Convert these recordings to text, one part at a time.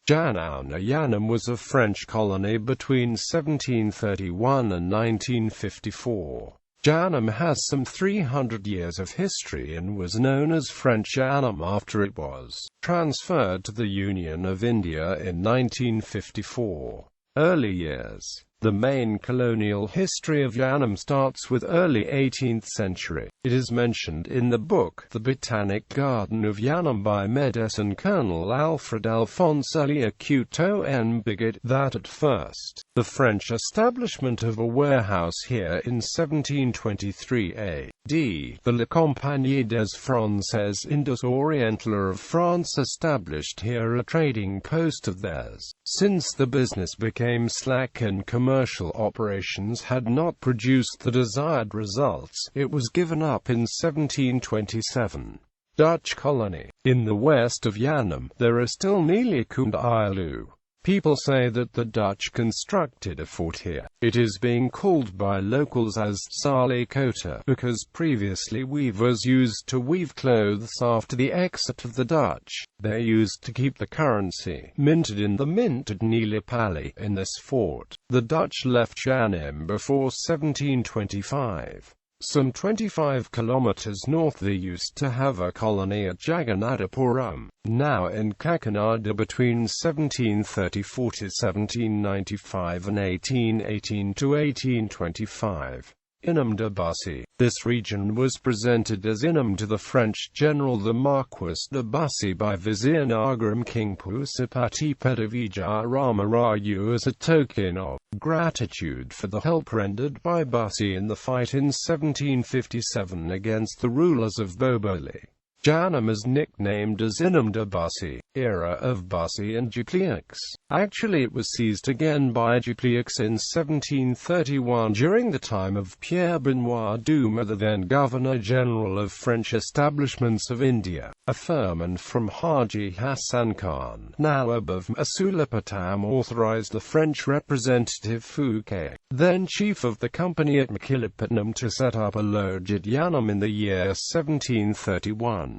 Yanaon Yanam was a French colony between 1731 and 1954. Yanam has some 300 years of history and was known as French Yanam after it was transferred to the Union of India in 1954. Early years. The main colonial history of Yanam starts with early 18th century. It is mentioned in the book The Botanic Garden of Yanam by Medicine Colonel Alfred Alphonse Couteau en Bigot that at first, the French establishment of a warehouse here in 1723 A.D., the La Compagnie des Français Indes Orientales of France established here a trading post of theirs. Since the business became slack and commercial operations had not produced the desired results, it was given up in 1727. Dutch colony. In the west of Yanam, there are still Nilik and Ilu. People say that the Dutch constructed a fort here. It is being called by locals as Sale Kota, because previously weavers used to weave clothes after the exit of the Dutch. They used to keep the currency minted in the mint at Nilipali in this fort. The Dutch left Yanam before 1725. Some 25 kilometers north they used to have a colony at Jagannathpuram, now in Kakinada between 1734 to 1795 and 1818 to 1825. Inam de Bussy. This region was presented as Inam to the French general the Marquis de Bussy by Vizier Nagram King Pusapati Pedavija Ramaraju as a token of gratitude for the help rendered by Bussy in the fight in 1757 against the rulers of Boboli. Yanam is nicknamed as Inam de Bussy, era of Bussy and Dupleix. Actually it was seized again by Dupleix in 1731 during the time of Pierre Benoit Dumas, the then Governor-General of French Establishments of India. A firman from Haji Hassan Khan, Nawab of Masulipatam, authorized the French representative Fouquet, then chief of the company at Machilipatnam, to set up a lodge at Yanam in the year 1731.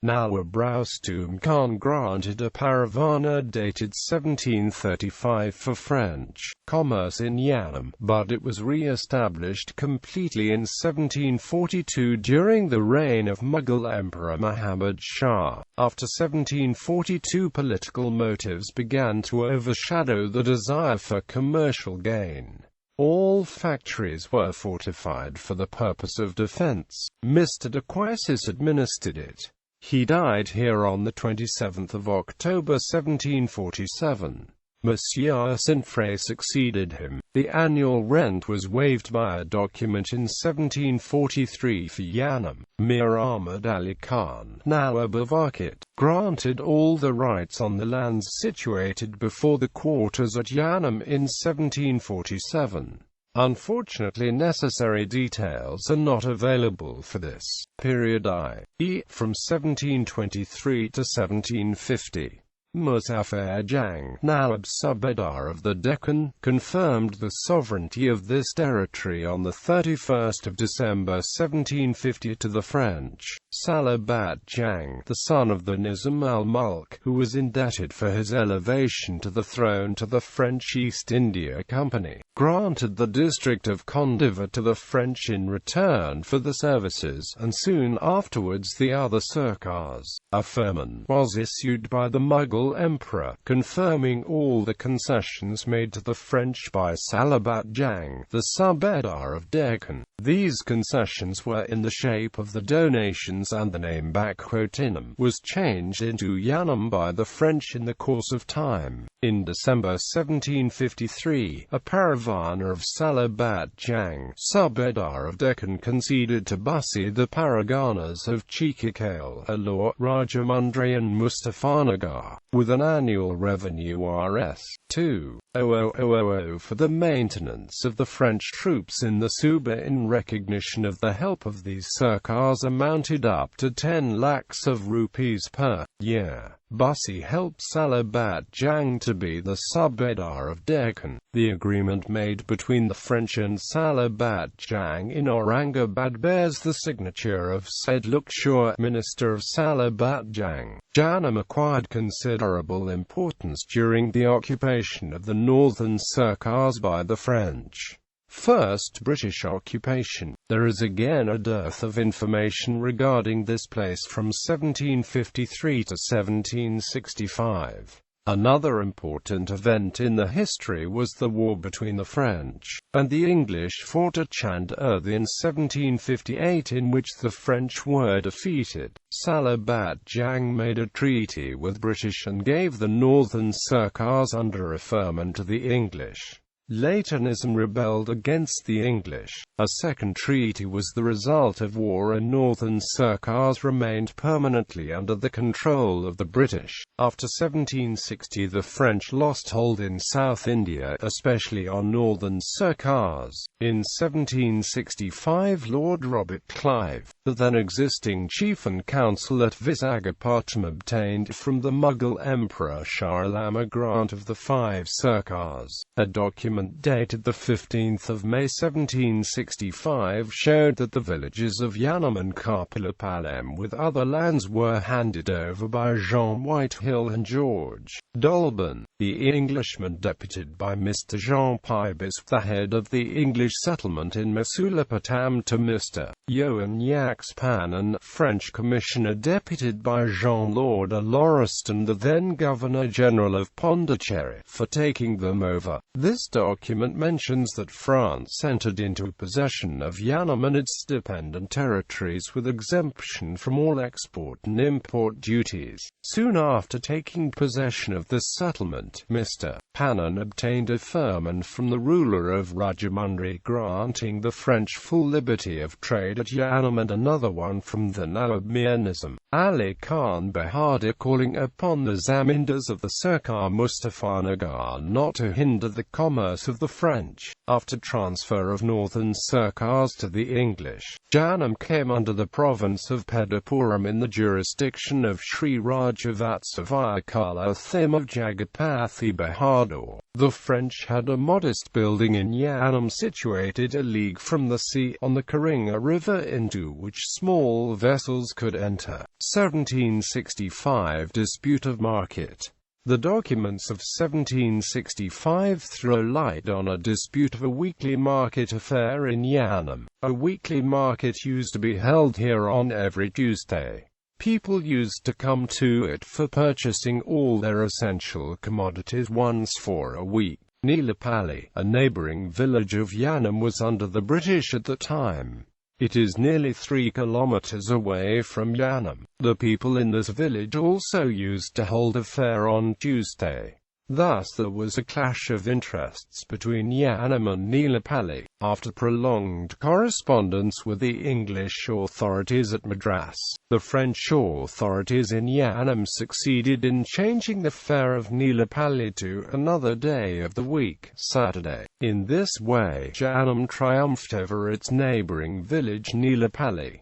Nawab Rustum Khan granted a paravana dated 1735 for French commerce in Yanam, but it was re-established completely in 1742 during the reign of Mughal Emperor Muhammad Shah. After 1742, political motives began to overshadow the desire for commercial gain. All factories were fortified for the purpose of defense. Mr. de Quissis administered it. He died here on the 27th of October 1747. Monsieur Saint-Fré succeeded him. The annual rent was waived by a document in 1743 for Yanam. Mir Ahmad Ali Khan, Nawab of Arcot, granted all the rights on the lands situated before the quarters at Yanam in 1747. Unfortunately, necessary details are not available for this period, i.e., from 1723 to 1750. Muzaffar Jang, Nawab Subedar of the Deccan, confirmed the sovereignty of this territory on the 31st of December 1750 to the French. Salabat Jang, the son of the Nizam al-Mulk, who was indebted for his elevation to the throne to the French East India Company, granted the district of Kondiva to the French in return for the services, and soon afterwards the other Sirkars. A firman was issued by the Mughal Emperor, confirming all the concessions made to the French by Salabat Jang, the Subedar of Deccan. These concessions were in the shape of the donations, and the name Inam was changed into Yanam by the French in the course of time. In December 1753, a paravana of Salabat Jang, Subedar of Deccan, conceded to Bussy the paraganas of Chikikale, Alor, Rajamundry and Mustafanagar, with an annual revenue Rs. 2,000 for the maintenance of the French troops in the Suba. In recognition of the help of these Sirkars amounted up to 10 lakhs of rupees per year. Bussy helped Salabat Jang to be the Subedar of Deccan. The agreement made between the French and Salabat Jang in Aurangabad bears the signature of Said Lukhshur, minister of Salabat Jang. Yanam acquired considerable importance during the occupation of the northern Sirkars by the French. First British occupation. There is again a dearth of information regarding this place from 1753 to 1765. Another important event in the history was the war between the French and the English fought at Chanderd in 1758, in which the French were defeated. Salabat Jang made a treaty with British and gave the northern Sirkars under referment to the English. Laytonism rebelled against the English. A second treaty was the result of war, and northern Sirkars remained permanently under the control of the British. After 1760 the French lost hold in South India, especially on northern Sirkars. In 1765 Lord Robert Clive, the then existing chief and counsel at Visakhapatnam, obtained from the Mughal Emperor Shah Alam a grant of the 5 Sirkars. A document dated the 15th of May 1765 showed that the villages of Yanam and Kapilapalem with other lands were handed over by Jean Whitehill and George Dolben. The Englishmen deputed by Mr. Jean Pybus, the head of the English settlement in Masulipatam, to Mr. Yohan Yaxpanan, French commissioner deputed by Jean-Lord Lauriston, the then Governor-General of Pondicherry, for taking them over. This document mentions that France entered into possession of Yanam and its dependent territories with exemption from all export and import duties. Soon after taking possession of this settlement, Mr. Panan obtained a firman from the ruler of Rajamundry granting the French full liberty of trade at Yanam, and another one from the Nawab Mir Nizam Ali Khan Bahadur calling upon the zamindars of the Sirkar Mustafanagar not to hinder the commerce of the French. After transfer of northern Sirkars to the English, Yanam came under the province of Pedapuram in the jurisdiction of Sri Rajavatsavayakala Thim of Jagapathy Bahadur. The French had a modest building in Yanam situated a league from the sea, on the Karinga River, into which small vessels could enter. 1765 Dispute of Market. The documents of 1765 throw light on a dispute of a weekly market affair in Yanam. A weekly market used to be held here on every Tuesday. People used to come to it for purchasing all their essential commodities once for a week. Neelapally, a neighboring village of Yanam, was under the British at the time. It is nearly 3 kilometers away from Yanam. The people in this village also used to hold a fair on Tuesday. Thus there was a clash of interests between Yanam and Neelapally. After prolonged correspondence with the English authorities at Madras, the French authorities in Yanam succeeded in changing the fair of Neelapally to another day of the week, Saturday. In this way, Yanam triumphed over its neighboring village Neelapally.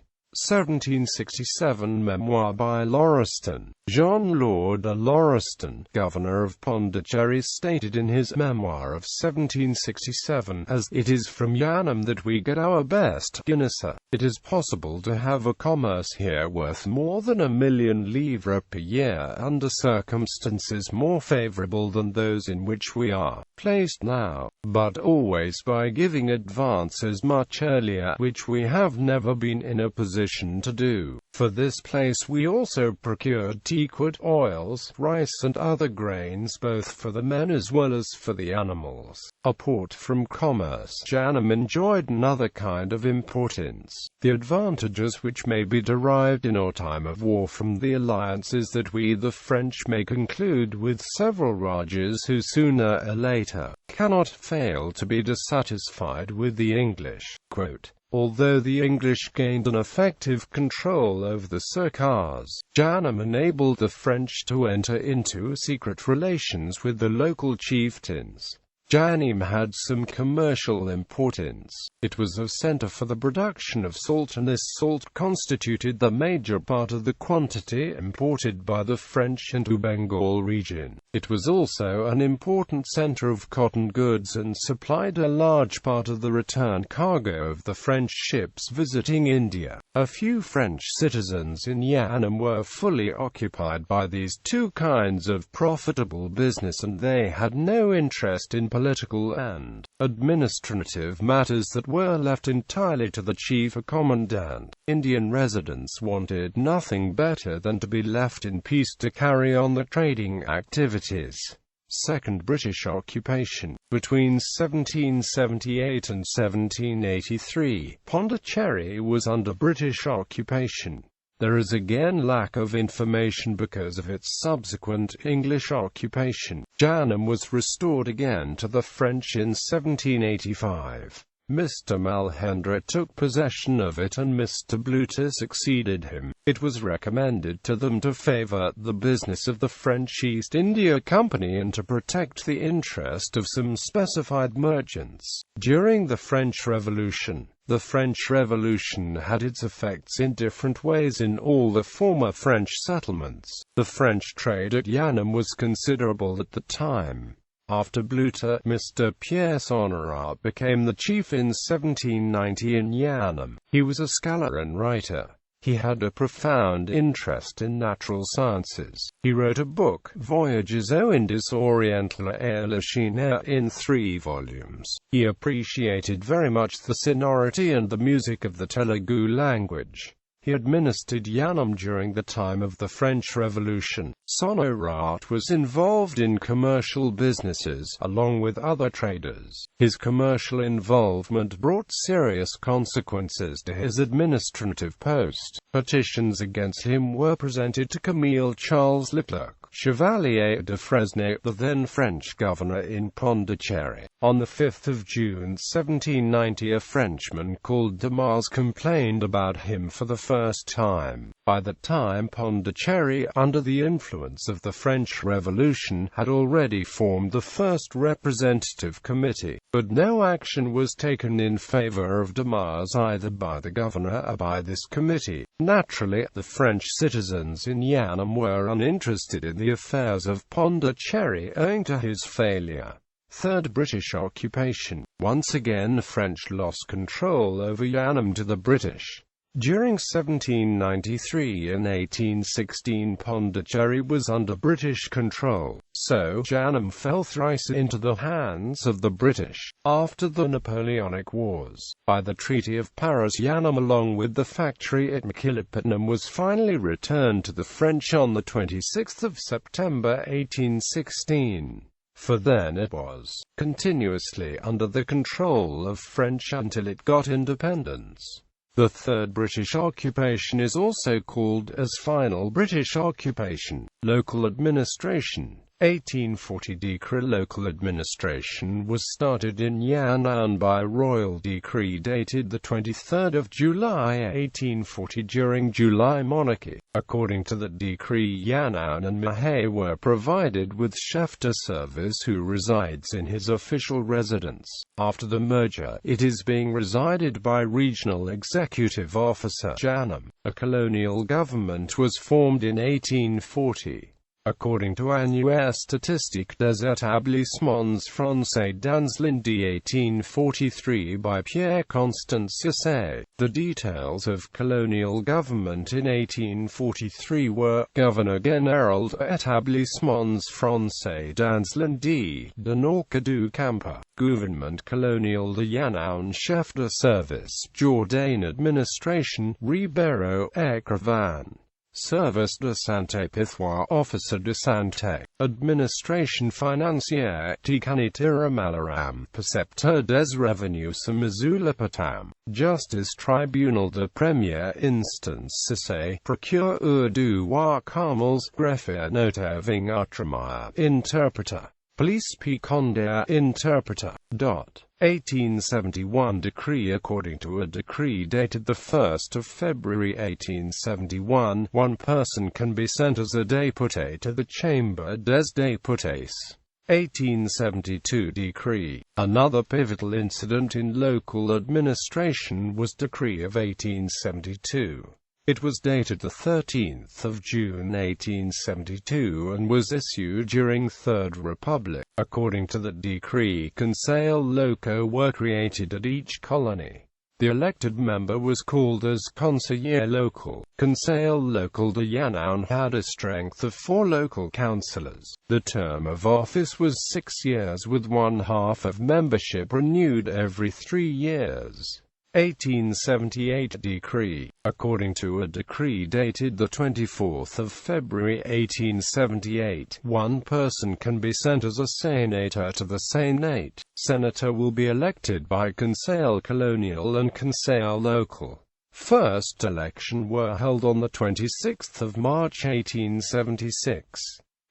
1767 Memoir by Lauriston. Jean-Lord Lauriston, Governor of Pondicherry, stated in his memoir of 1767, as "It is from Yanam that we get our best Guinnessa. It is possible to have a commerce here worth more than 1,000,000 livres per year under circumstances more favorable than those in which we are placed now, but always by giving advances much earlier, which we have never been in a position to do. For this place we also procured teakwood, oils, rice and other grains, both for the men as well as for the animals." Apart from commerce, Yanam enjoyed another kind of importance. The advantages which may be derived in our time of war from the alliances that we the French may conclude with several Rajas who sooner or later cannot fail to be dissatisfied with the English. Quote, "Although the English gained an effective control over the Sirkars, Yanam enabled the French to enter into secret relations with the local chieftains. Yanam had some commercial importance. It was a center for the production of salt, and this salt constituted the major part of the quantity imported by the French into Bengal region. It was also an important center of cotton goods and supplied a large part of the return cargo of the French ships visiting India. A few French citizens in Yanam were fully occupied by these two kinds of profitable business, and they had no interest in political and administrative matters that were left entirely to the chief commandant. Indian residents wanted nothing better than to be left in peace to carry on the trading activities. Second British occupation. Between 1778 and 1783, Pondicherry was under British occupation. There is again lack of information because of its subsequent English occupation. Yanam was restored again to the French in 1785. Mr. Malhendra took possession of it and Mr. Bluter succeeded him. It was recommended to them to favor the business of the French East India Company and to protect the interest of some specified merchants. During the French Revolution, the French Revolution had its effects in different ways in all the former French settlements. The French trade at Yanam was considerable at the time. After Bluter, Mr. Pierre Honorat became the chief in 1790 in Yanam. He was a scholar and writer. He had a profound interest in natural sciences. He wrote a book, Voyages au Indus Oriental et la Chine, in 3 volumes. He appreciated very much the sonority and the music of the Telugu language. He administered Yanam during the time of the French Revolution. Honorat was involved in commercial businesses, along with other traders. His commercial involvement brought serious consequences to his administrative post. Petitions against him were presented to Camille Charles Leclerc, Chevalier de Fresnay, the then French governor in Pondicherry. On 5 June 1790, a Frenchman called Damas complained about him for the first time. By that time, Pondicherry, under the influence of the French Revolution, had already formed the first representative committee, but no action was taken in favor of Damas either by the governor or by this committee. Naturally, the French citizens in Yanam were uninterested in the affairs of Pondicherry owing to his failure. Third British occupation. Once again, French lost control over Yanam to the British. During 1793 and 1816, Pondicherry was under British control, so Yanam fell thrice into the hands of the British. After the Napoleonic Wars, by the Treaty of Paris, Yanam along with the factory at Machilipatnam was finally returned to the French on 26 September 1816. For then it was continuously under the control of French until it got independence. The Third British occupation is also called as Final British occupation. Local administration. 1840 decree. Local administration was started in Yanaon by royal decree dated 23 July 1840 during July monarchy. According to the decree, Yanaon and Mahay were provided with chef de service who resides in his official residence. After the merger, it is being resided by regional executive officer. Yanam. A colonial government was formed in 1840. According to Annuaire statistique des établissements français dans l'Indie 1843 by Pierre Constant Cissé, the details of colonial government in 1843 were: Governor général des établissements français dans l'Indie, de Norca du Campo, Gouvernement colonial de Yanaon, chef de service, Jourdain administration, Ribeiro, écrivain. Service de santé Pithwa, officer de santé, administration financière, Tikanitira Malaram, percepteur des revenus Mazulapatam, justice tribunal de première instance Cissé, procureur du roi Carmels, greffier notaire Ving Utramaya, interpreter, police Picondaire, interpreter. 1871 decree. According to a decree dated 1 February 1871, one person can be sent as a député to the Chamber des députés. 1872 Decree. Another pivotal incident in local administration was Decree of 1872. It was dated the 13th of June 1872 and was issued during Third Republic. According to the decree, conseil locaux were created at each colony. The elected member was called as conseiller local. Conseil local de Yanaon had a strength of 4 local councillors. The term of office was 6 years with 1/2 of membership renewed every 3 years. 1878 Decree. According to a decree dated the 24th of February 1878, one person can be sent as a senator to the Senate. Senator will be elected by Conseil Colonial and Conseil Local. First election were held on the 26th of March 1876.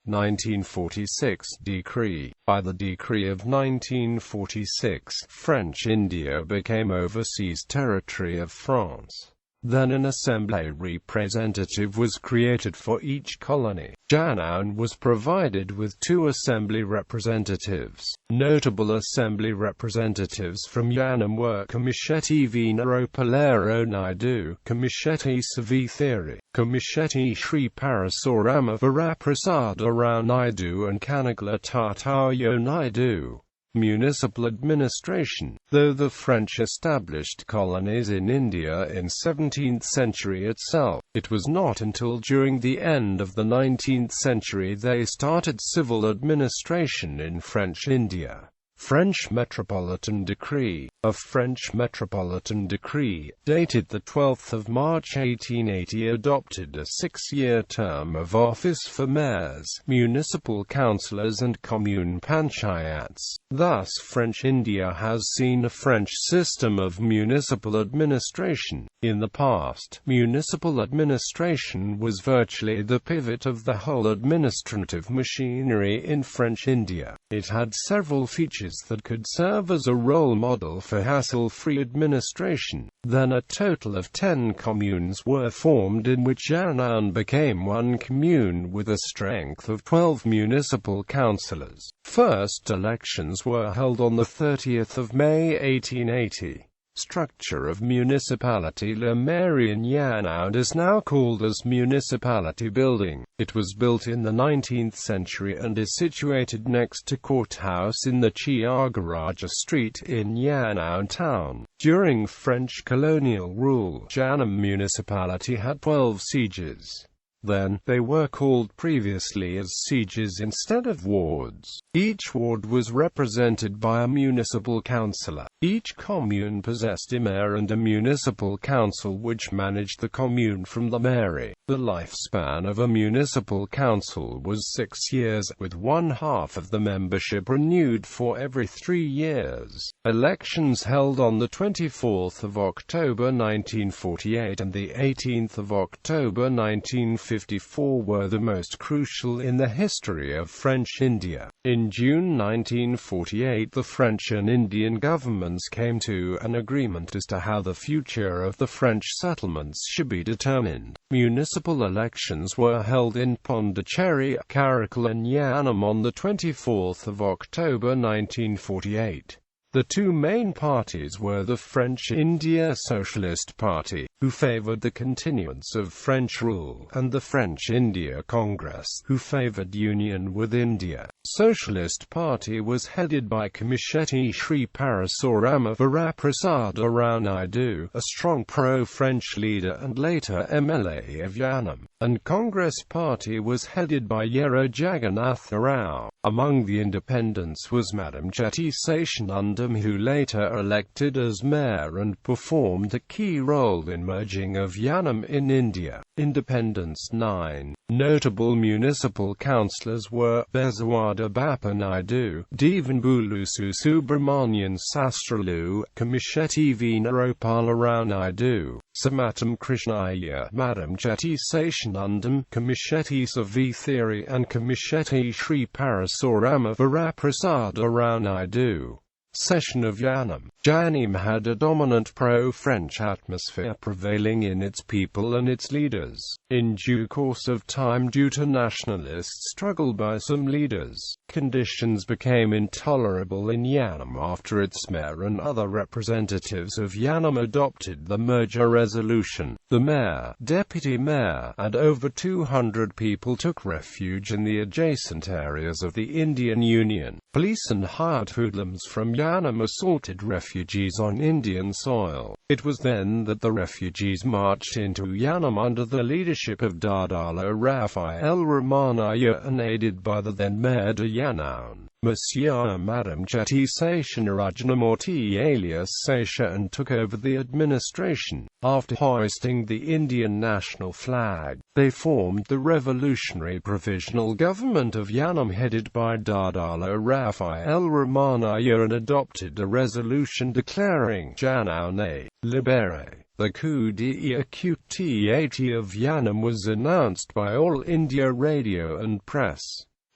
1946 Decree. By the decree of 1946, French India became overseas territory of France. Then an assembly representative was created for each colony. Yanaon was provided with 2 assembly representatives. Notable assembly representatives from Yanam were Commissetti Venaropalero Naidu, Commissetti Savithiri, Commissetti Sri Parasurama Varaprasada Rao Naidu and Kanagla Tatayo Naidu. Municipal administration. Though the French established colonies in India in 17th century itself, it was not until during the end of the 19th century they started civil administration in French India. French Metropolitan Decree. A French Metropolitan Decree, dated the 12th of March 1880, adopted a 6-year term of office for mayors, municipal councillors and commune panchayats. Thus French India has seen a French system of municipal administration. In the past, municipal administration was virtually the pivot of the whole administrative machinery in French India. It had several features that could serve as a role model for hassle-free administration. Then a total of 10 communes were formed, in which Yanaon became one commune with a strength of 12 municipal councillors. First elections were held on the 30th of May 1880. Structure of municipality. La Mairie in Yanaon is now called as Municipality Building. It was built in the 19th century and is situated next to Courthouse in the Chiagaraja Street in Yanaon town. During French colonial rule, Yanam municipality had 12 sieges. Then, they were called previously as sieges instead of wards. Each ward was represented by a municipal councillor. Each commune possessed a mayor and a municipal council which managed the commune from the mairie. The lifespan of a municipal council was 6 years, with 1/2 of the membership renewed for every 3 years. Elections held on the 24th of October 1948 and the 18th of October 1954 were the most crucial in the history of French India. In June 1948, the French and Indian governments came to an agreement as to how the future of the French settlements should be determined. Municipal elections were held in Pondicherry, Karakal and Yanam on the 24th of October 1948. The 2 main parties were the French India Socialist Party, who favoured the continuance of French rule, and the French India Congress, who favoured union with India. Socialist Party was headed by Commissetti Sri Parasurama Varaprasada Rao Naidu, a strong pro-French leader and later MLA of Yanam, and Congress Party was headed by Yero Jagannatha Rao. Among the independents was Madam Jati Seshanandam, who later elected as mayor and performed a key role in merging of Yanam in India. Independents 9. Notable municipal councillors were Bezawada Bappa Naidu, Devanbulu Subramanian Sastralu, Commissetti Venaropala Rao Naidu, Samatam Krishnaiya, Madam Jati Seshanandam, Commissetti Savithiri and Commissetti Sri Parasurama Varaprasada Rao Naidu. Session of Yanam. Yanam had a dominant pro-French atmosphere prevailing in its people and its leaders. In due course of time, due to nationalist struggle by some leaders, conditions became intolerable in Yanam after its mayor and other representatives of Yanam adopted the merger resolution. The mayor, deputy mayor, and over 200 people took refuge in the adjacent areas of the Indian Union. Police and hired hoodlums from Yanam assaulted refugees on Indian soil. It was then that the refugees marched into Yanam under the leadership of Dadala Raphael Ramanaya and aided by the then mayor de Yanaon, Monsieur Madam Chetty Seshanarajanamurti alias Sesha, and took over the administration. After hoisting the Indian national flag, they formed the Revolutionary Provisional Government of Yanam headed by Dadala Raphael Ramanaya and adopted a resolution declaring Yanaon libéré. The coup d'état of Yanam was announced by All India Radio and Press.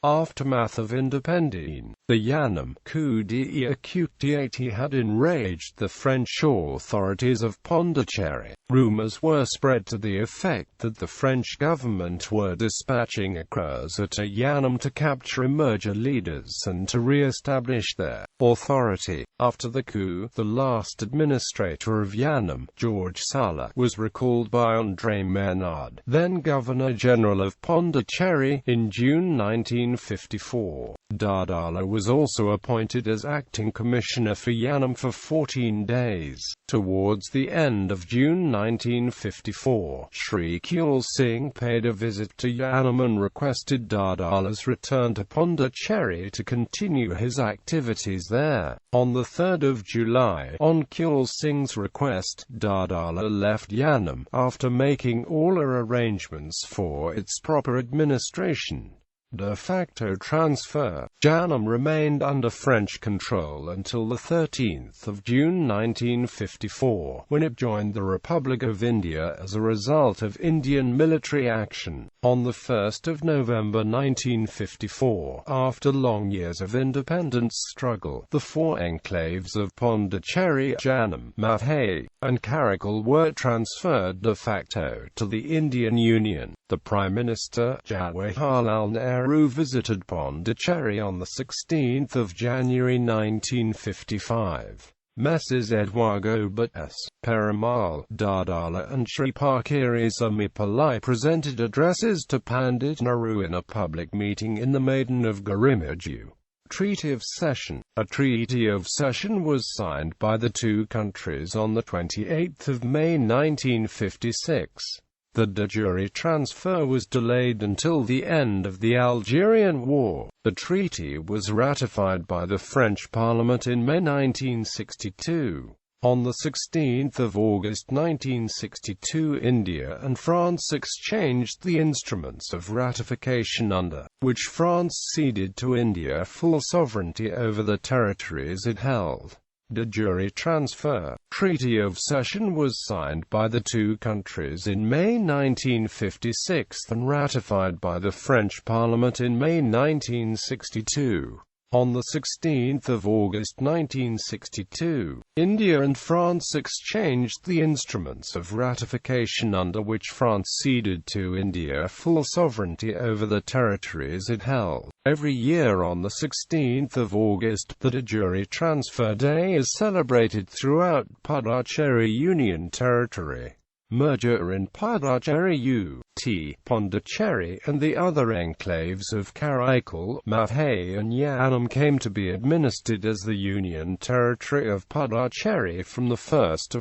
Aftermath of independence. The Yanam coup d'état had enraged the French authorities of Pondicherry. Rumors were spread to the effect that the French government were dispatching crews to Yanam to capture merger leaders and to re-establish their authority. After the coup, the last administrator of Yanam, George Sala, was recalled by André Menard, then Governor-General of Pondicherry, in June 1954. Dadala was also appointed as acting commissioner for Yanam for 14 days. Towards the end of June 1954, Shri Kyul Singh paid a visit to Yanam and requested Dadala's return to Pondicherry to continue his activities there. On the 3rd of July, on Kyul Singh's request, Dadala left Yanam, after making all arrangements for its proper administration. De facto transfer. Yanam remained under French control until the 13th of June 1954, when it joined the Republic of India as a result of Indian military action. On the 1st of November 1954, after long years of independence struggle, the four enclaves of Pondicherry, Yanam, Mathai, and Karakal were transferred de facto to the Indian Union. The Prime Minister, Jawaharlal Nehru, visited Pondicherry on 16 January 1955. Messrs. Eduardo Bates, Perumal, Dadala and Shri Pakiri Zamipalai presented addresses to Pandit Nehru in a public meeting in the Maidan of Garimaju. Treaty of Cession. A treaty of cession was signed by the two countries on 28 May 1956. The de jure transfer was delayed until the end of the Algerian War. The treaty was ratified by the French Parliament in May 1962. On 16 August 1962, India and France exchanged the instruments of ratification under which France ceded to India full sovereignty over the territories it held. De jure transfer. Treaty of Cession was signed by the two countries in May 1956 and ratified by the French Parliament in May 1962. On 16 August 1962, India and France exchanged the instruments of ratification under which France ceded to India full sovereignty over the territories it held. Every year on 16 August, the de jure transfer day is celebrated throughout Pondicherry Union Territory. Merger in Pondicherry U.T. Pondicherry and the other enclaves of Karakal, Mathai and Yanam came to be administered as the Union Territory of Pondicherry from 1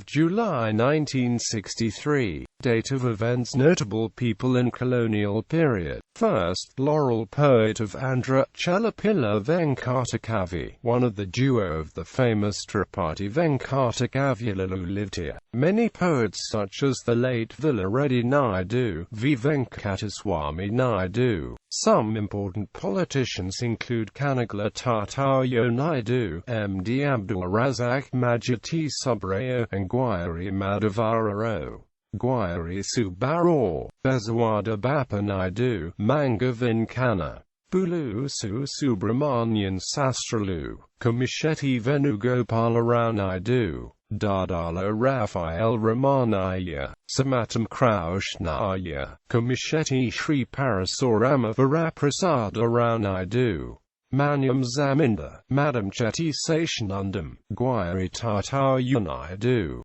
July 1963. Date of events. Notable people in colonial period. First, Laurel poet of Andhra, Chelapilla Venkatakavi, one of the duo of the famous Tripathi Venkatakavyulu lived here. Many poets such as the late Villareddy Naidu, V. Venkataswamy Naidu. Some important politicians include Kanagala Tatayo Naidu, M.D. Abdul Razak Majati Subrayo, and Gwari Madhavarao. Gwari Subarao, Bezawada Bapa Naidu, Manga Vinkana. Pulu Su Subramanian Sastralu, Komishetty Venugopala Rao Naidu, Dadala Raphael Ramanaya, Samatam Kraushnaya, Komishetty Shri Parasurama Varaprasada Rao Naidu, Manyam Zaminda, Madam Chetty Seshanandam, Gwari Tata Unaidu.